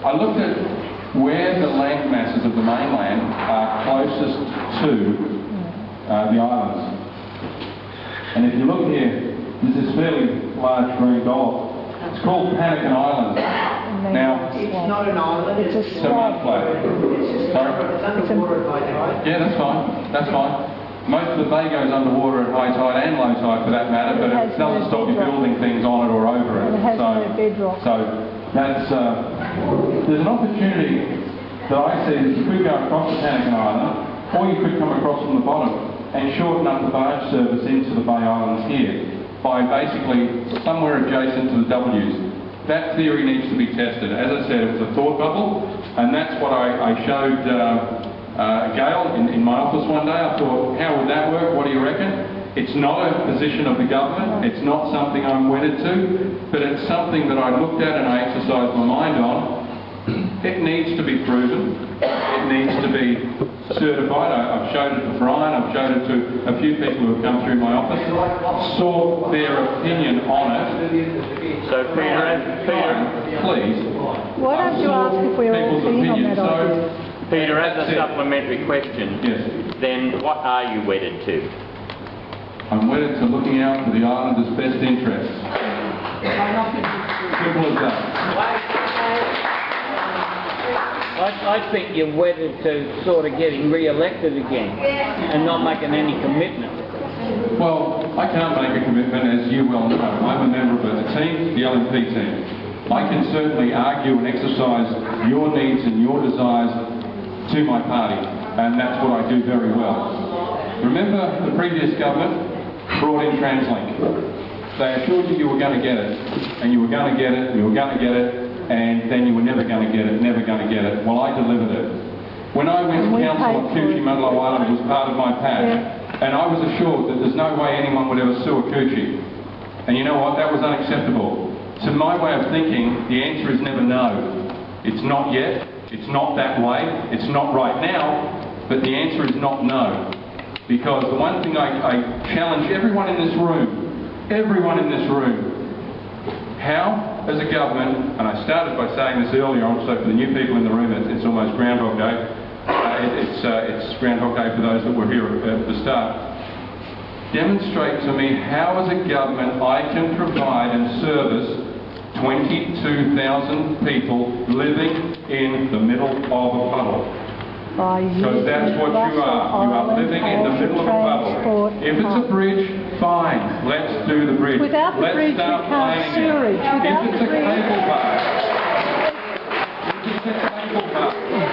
I looked at where the land masses of the mainland are closest to the islands. And if you look here, there's this fairly large green dot. It's called Panican Island. Now, It's not an island, it's a it's a mudflat. Sorry? It's underwater at high tide. Yeah, that's fine. That's fine. Most of the bay goes underwater at high tide and low tide for that matter, but it doesn't stop you building things on it or over it. It has no bedrock. So that's there's an opportunity that I see that you could go across the Panican Island, or you could come across from the bottom and shorten up the barge service into the Bay Islands here by basically somewhere adjacent to the W's. That theory needs to be tested. As I said, it was a thought bubble, and that's what I showed Gail in my office one day. I thought, how would that work? What do you reckon? It's not a position of the government. It's not something I'm wedded to, but it's something that I looked at and I exercised my mind on. It needs to be proven. It needs to be certified. I've showed it to Brian. I've showed it to a few people who have come through my office, sought their opinion on it. So, Peter, please. Why don't you ask if we're all keen on that idea? Peter, as a supplementary question, Yes. then what are you wedded to? I'm wedded to looking out for the islanders' best interests. Simple as that. I think you're wedded to sort of getting re-elected again and not making any commitment. Well, I can't make a commitment, as you well know. I'm a member of a team, the LNP team. I can certainly argue and exercise your needs and your desires to my party, and that's what I do very well. Remember, the previous government brought in TransLink. They assured you were going to get it, and you were going to get it, and you were going to get it, and then you were never going to get it, never going to get it. Well, I delivered it. When I went to council on Coochie Mudlow Island, it was part of my patch, and I was assured that there's no way anyone would ever sue a Coochie. And you know what? That was unacceptable. To my way of thinking, the answer is never no. It's not yet, it's not that way, it's not right now, but the answer is not no. Because the one thing I challenge everyone in this room, how, as a government, and I started by saying this earlier on, so for the new people in the room, it's almost Groundhog Day. It's Groundhog Day for those that were here at the start. Demonstrate to me how, as a government, I can provide and service 22,000 people living in the middle of a puddle. Because that's what you are. You are living in the middle of a puddle. If it's a bridge, fine. Let's do the bridge. Without the bridge, we can't sewerage. If it's a cable car,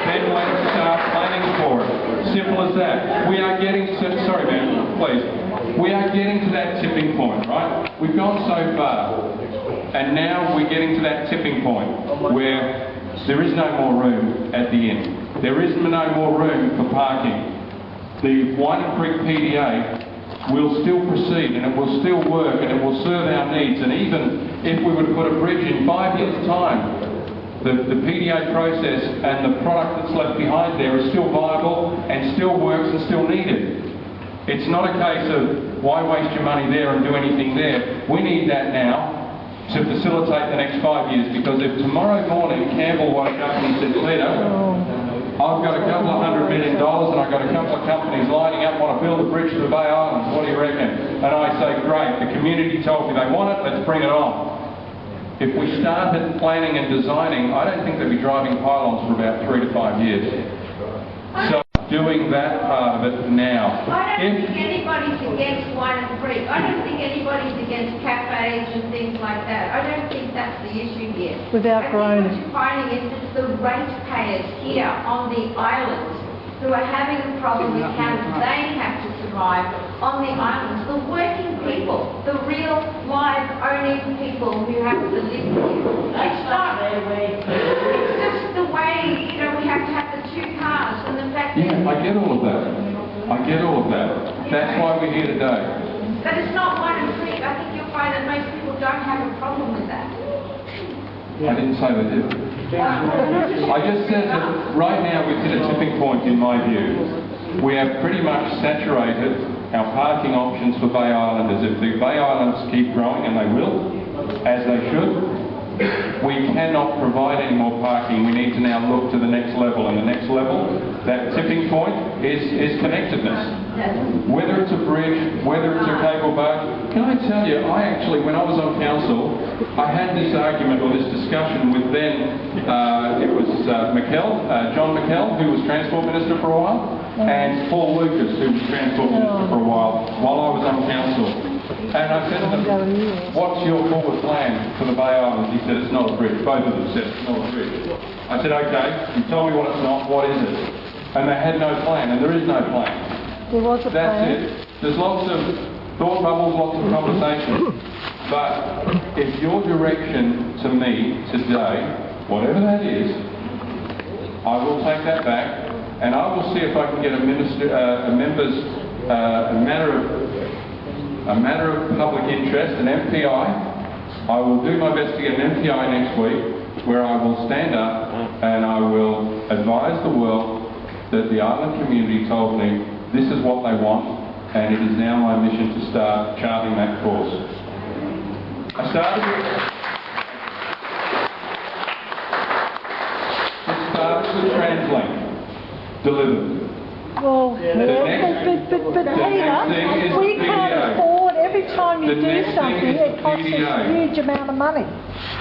then let's start planning for it. Simple as that. We are getting to, sorry man, please. We are getting to that tipping point, right? We've gone so far, and now we're getting to that tipping point where there is no more room at the end. There is no more room for parking. The Wynon Creek PDA will still proceed, and it will still work, and it will serve our needs. And even if we were to put a bridge in 5 years' time, the PDA process and the product that's left behind there is still viable and still works and still needed. It's not a case of why waste your money there and do anything there. We need that now to facilitate the next 5 years, because if tomorrow morning Campbell woke up and he said, Peter, I've got a couple of $100 million and I've got a couple of companies lining up, want to build a bridge to the Bay Islands, what do you reckon? And I say, great, the community told me they want it, let's bring it on. If we started planning and designing, I don't think they'd be driving pylons for about 3 to 5 years. So doing that part of it now. I don't think anybody's against wine and creek. I don't think anybody's against cafes and things like that. I don't think that's the issue here. Without groaning. What you're finding is it's the ratepayers here on the islands who are having a problem with how they have to survive on the islands. The working people, the real live owning people who have to live here. It's not their way. It's just the way, you know, we have to have the 2 cars and the fact that... Yeah, I get all of that. I get all of that. That's why we're here today. But it's not wine and creek. I think you'll find that most people don't have a problem with that. I didn't say they did. I just said that right now we've hit a tipping point in my view. We have pretty much saturated our parking options for Bay Islanders. If the Bay Islands keep growing, and they will, as they should, we cannot provide any more parking. We need to now look to the next level, and the next level, that tipping point, is connectedness. Whether it's a bridge, whether it's a cable barge. Can I tell you, I actually, when I was on council, I had this argument or this discussion with then, it was John McKell, who was Transport Minister for a while, and Paul Lucas, who was Transport Minister for a while I was on council. And I said to them, what's your forward plan for the Bay Islands? He said, it's not a bridge. Both of them said, it's not a bridge. I said, okay, you told me what it's not, what is it? And they had no plan, and there is no plan. There was a plan. That's it. There's lots of thought bubbles, lots of conversation. But if your direction to me today, whatever that is, I will take that back, and I will see if I can get a matter of public interest, an MPI. I will do my best to get an MPI next week where I will stand up and I will advise the world that the island community told me this is what they want, and it is now my mission to start charting that course. I started with TransLink, delivered. Well, but Peter, we can't afford, every time you do something, it costs us a huge amount of money.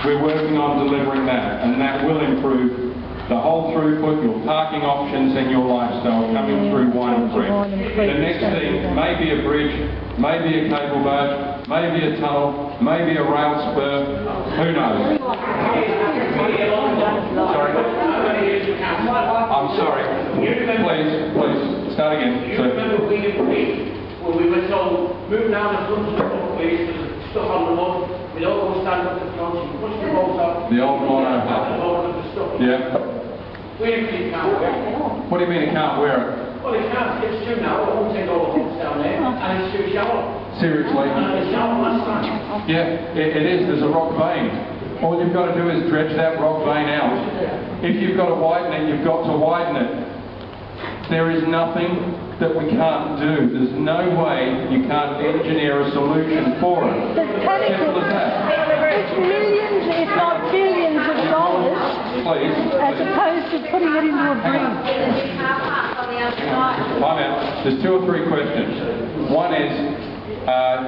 We're working on delivering that, and that will improve the whole throughput, your parking options and your lifestyle coming through Wine and Creek. The next thing may be a bridge, maybe a cable barge, maybe a tunnel, maybe a rail spur, who knows? Sorry. I'm sorry. Please, start again. You remember we agreed when we were told, move down the front of the boat, please, stuff on the mud, we don't go stand up the front, you push the boat up. The old mono. Yeah. We actually can't wear it. What do you mean it can't wear it? Well, it can't. It's true now. It won't take all the hooks down there, and it's true shower. Seriously? And it's shower last time. Yeah, it is. There's a rock vein. All you've got to do is dredge that rock vein out. If you've got to widen it, you've got to widen it. There is nothing that we can't do. There's no way you can't engineer a solution for it. Simple as that. It's millions, if not billions of dollars, Please. as opposed to putting it into a bridge. Time out. There's 2 or 3 questions. One is,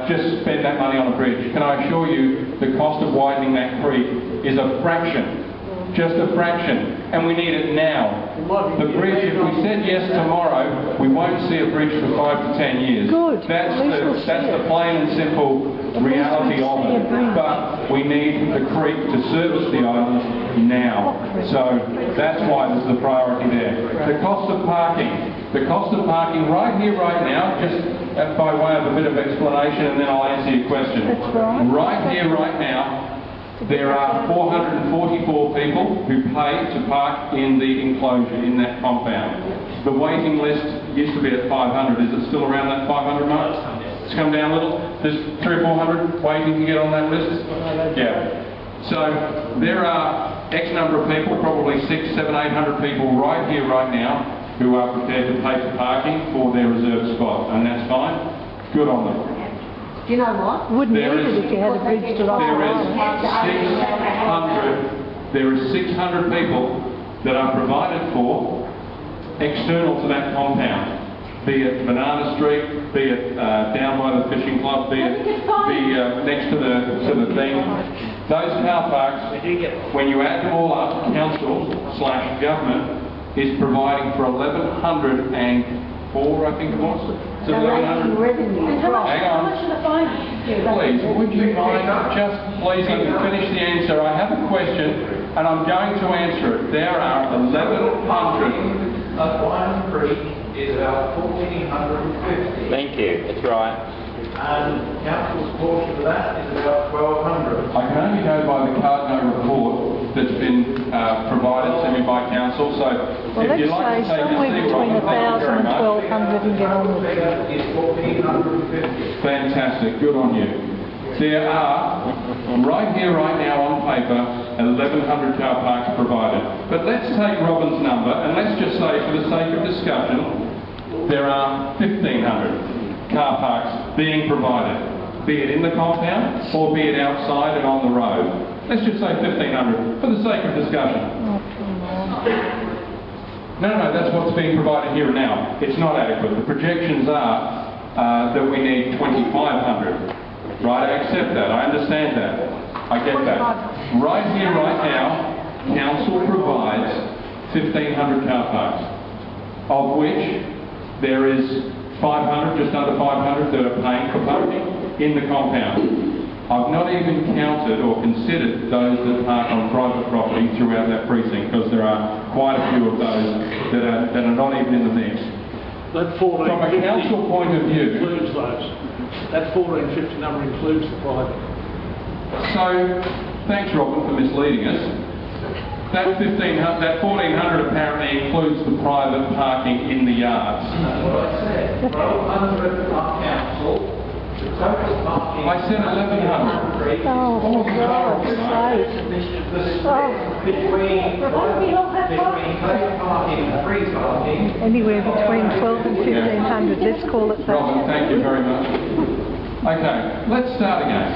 just spend that money on a bridge. Can I assure you the cost of widening that creek is a fraction. Just a fraction, and we need it now. The bridge, if we said yes tomorrow, we won't see a bridge for 5 to 10 years. Good. That's the plain and simple reality of it. But we need the creek to service the island now. So that's why there's the priority there. The cost of parking. The cost of parking right here, right now, just by way of a bit of explanation, and then I'll answer your question. That's right. Right here, right now, there are 444 people who pay to park in the enclosure, in that compound. The waiting list used to be at 500. Is it still around that 500 mark? It's come down a little. There's 300 or 400 waiting to get on that list? Yeah. So there are X number of people, probably 600, 700, 800 people right here, right now, who are prepared to pay for parking for their reserved spot. And that's fine. Good on them. Do you know what? Wouldn't need it if you had a bridge to the There is 600 people that are provided for external to that compound, be it Banana Street, be it down by the fishing club, be it next to the thing. Those car parks, when you add them all up, council/government is providing for 1,104, I think it was. Is it 1,100? Hang on. Please, would you mind just please let me finish the answer? I have a question and I'm going to answer it. There are 1,100. One Creek is about 1,450. Thank you, that's right. And council's portion of that is about 1,200. I can only go by the Cardno report that's been provided to me by council, so well, if you'd like to take somewhere between 1,000 and 1,200 and get on with it. Is 1,450. Fantastic, good on you. There are, right here, right now on paper, 1,100 car parks provided. But let's take Robin's number and let's just say, for the sake of discussion, there are 1,500 car parks being provided, be it in the compound or be it outside and on the road. Let's just say 1,500 for the sake of discussion. No, that's what's being provided here and now. It's not adequate. The projections are that we need 2,500. Right, I accept that. I understand that. I get that. Right here, right now, council provides 1,500 car parks, of which there is 500, just under 500 that are paying for parking in the compound. I've not even counted or considered those that park on private property throughout that precinct, because there are quite a few of those that are not even in the mix. That From a council point of view, includes those. That 1,450 number includes the private. So, thanks Robin for misleading us. That 1,400 apparently includes the private parking in the yards. That's what I said. 1,200 are council. The total parking. I said 1,100. Oh, for God's sake. The split between paid parking and free parking. Anywhere between 1,200 and 1,500, let's call it that. Robin, thank you very much. Okay, let's start again.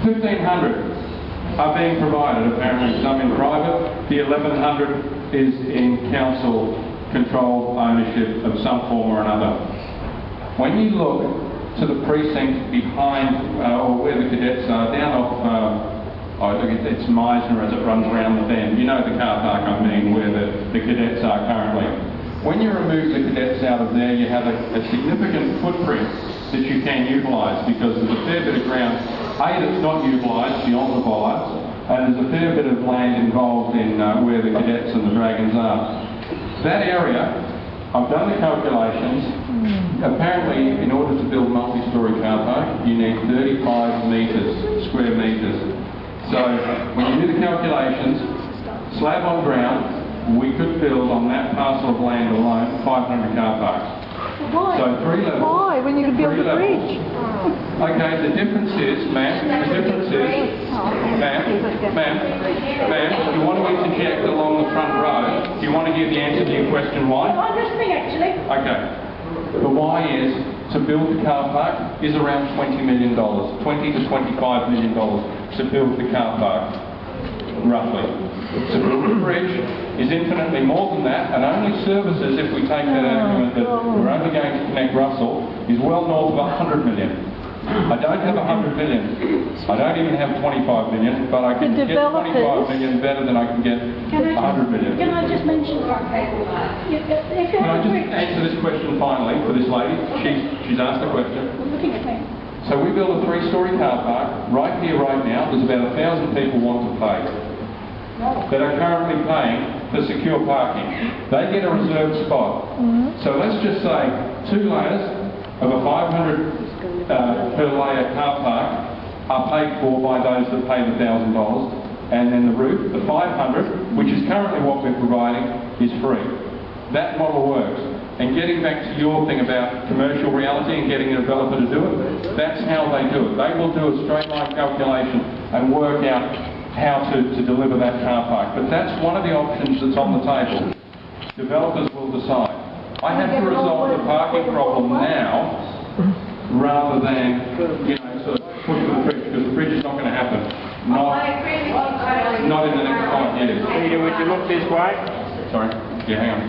1,500 are being provided, apparently some in private. The 1,100 is in council control ownership of some form or another. When you look to the precinct behind, or where the cadets are, down off, it's Meisner as it runs around the bend. You know the car park I mean, where the cadets are currently. When you remove the cadets out of there, you have a significant footprint that you can utilise, because there's a fair bit of ground, that's not utilised beyond the bollards, and there's a fair bit of land involved in where the cadets and the dragons are. That area, I've done the calculations. Apparently, in order to build multi-storey car park, you need 35 square metres. So, when you do the calculations, slab on ground, we could build on that parcel of land alone 500 car parks. Why? So 3 levels. Why, when you can build a bridge? Okay, the difference is, ma'am, you want to interject along the front row? Do you want to hear the answer to your question why? I'm listening, actually. Okay. The why is, to build the car park is around $20 million, $20 to $25 million to build the car park, roughly. To build the bridge is infinitely more than that, and only services, if we take that argument that we're only going to connect Russell, is well north of 100 million. I don't have 100 million. I don't even have 25 million, but I can get 25 million better than I can get 100 million. Can I just mention something? Can I just answer this question finally for this lady? She's asked a question. Looking at me. So we build a 3-storey car park right here, right now. There's about 1,000 people want to pay that are currently paying for secure parking. They get a reserved spot. So let's just say 2 layers of a 500 per layer car park are paid for by those that pay the $1,000, and then the roof, the 500, which is currently what we're providing, is free. That model works. And getting back to your thing about commercial reality and getting a developer to do it, that's how they do it. They will do a straight line calculation and work out how to deliver that car park. But that's one of the options that's on the table. Developers will decide. I have to resolve the parking problem now rather than, sort of push the bridge, because the bridge is not going to happen. Not in the next 5 years. Peter, would you look this way? Sorry. Yeah, hang on.